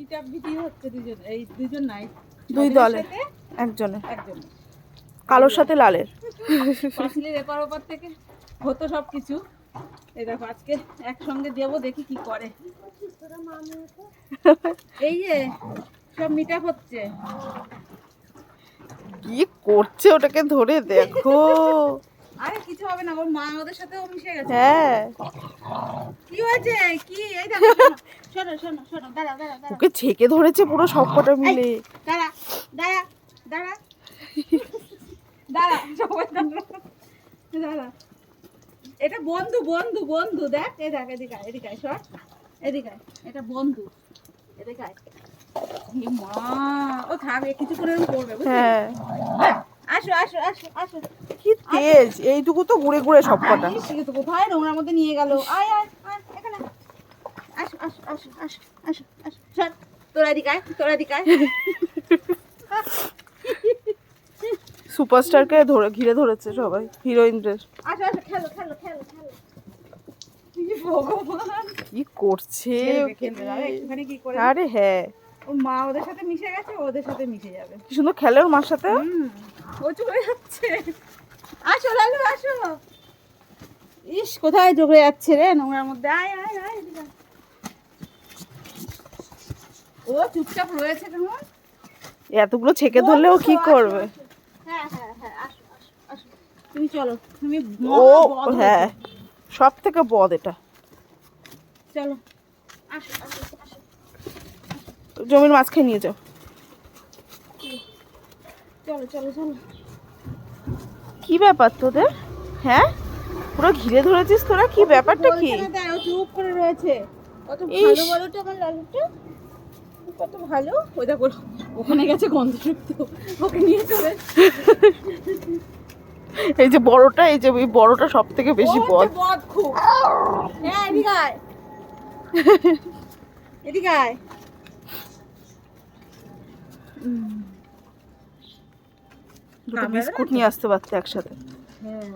Meet up video হচ্ছে দুজন, এই দুজন নাই, দুই দলে একজনে, একজন কালোর সাথে লালের। পাঁচিলের এপার ওপার থেকে হতো সব কিছু। এই দেখো আজকে একসঙ্গে দেবো, দেখি কি করে। এই যে সব মিট আপ হচ্ছে। কি করছে ওটাকে ধরে দেখো। আরে কিছু হবে না, ওর মা ওদের সাথেও মিশে গেছে। হ্যাঁ কি হয়েছে কি? এই দেখো শোনো শোনো শোনো, দাঁড়া দাঁড়া দাঁড়া, ওকে ছেকে ধরেছে পুরো সবকটা মিলে। দাঁড়া দাঁড়া দাঁড়া দাঁড়া, সবাই দাঁড়া দাঁড়া। এটা বন্ধু বন্ধু বন্ধু, দেখ এই দেখ, এদিকে আয়, এদিকে আয়, সর এদিকে আয়, এটা বন্ধু, এদিকে আয়। এ মা, ও থামে কিছুক্ষণ এরকম করবে, বুঝলি? হ্যাঁ আসো আসো আসো আসো। কি তেজ, এইটুকু তো ঘুরে ঘুরে সবকটা। ঠিক আছে, কোথায় নোংরার মধ্যে নিয়ে গেল। আয় আয় আয় এখানে, আসো আসো আসো আসো আসো আসো, সর, তোরা এদিকে আয়, তোরা এদিকে আয়। সুপারস্টারকে ধরে ঘিরে ধরেছে সবাই, হিরোইনদের। আসো আসো, খেলো খেলো খেলো খেলো। কি ভগবান, কি করছে খেলবে খেলবে, আরে একটুখানি কি করে। আরে হ্যাঁ, ওর মা ওদের সাথে মিশে গেছে, ওদের সাথে মিশে যাবে। কি সুন্দর খেলে ওর মার সাথে। ও চলে যাচ্ছে। আসো লালু আসো। ইস, কোথায় চলে যাচ্ছে রে নোংরার মধ্যে। আয় আয় আয় এদিকে আয়। ও চুপচাপ রয়েছে কেমন। এতগুলো ছেকে ধরলে ও কি করবে। হ্যাঁ হ্যাঁ হ্যাঁ, আসো আসো আসো, তুমি চলো, তুমি ও মহা বদ হ্যাঁ, হয়েছে। সব থেকে বদ এটা। চলো আসো আসো আসো। জমির মাঝখানে নিয়ে যাও। চলো চলো চলো। কি ব্যাপার তোদের? হ্যাঁ, পুরো ঘিরে ধরেছিস তোরা, কি ব্যাপারটা কি? বলছে না তাই, ও চুপ করে রয়েছে। কত ইস। ভালো বলো তো আমার লালুটা, কত ভালো। ওই দেখো ওখানে গেছে গন্ধ শুকতে, ওকে নিয়ে চলে। এই যে বড়টা, এই যে এই বড়টা সব থেকে বেশি বদ। বদ খুব। হ্যাঁ এদিকে আয়, এদিকে আয়। দুটো বিস্কুট নিয়ে আসতে পারতে একসাথে। হ্যাঁ,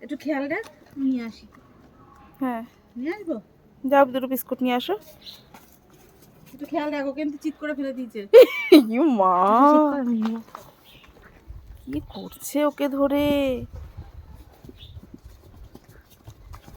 একটু খেয়াল রাখ, নিয়ে আসি। হ্যাঁ নিয়ে আসবো, যাও দুটো বিস্কুট নিয়ে আসো। একটু খেয়াল রাখো, কিন্তু চিৎ করে ফেলে দিয়েছে। ইউ মা, কি করছে ওকে ধরে।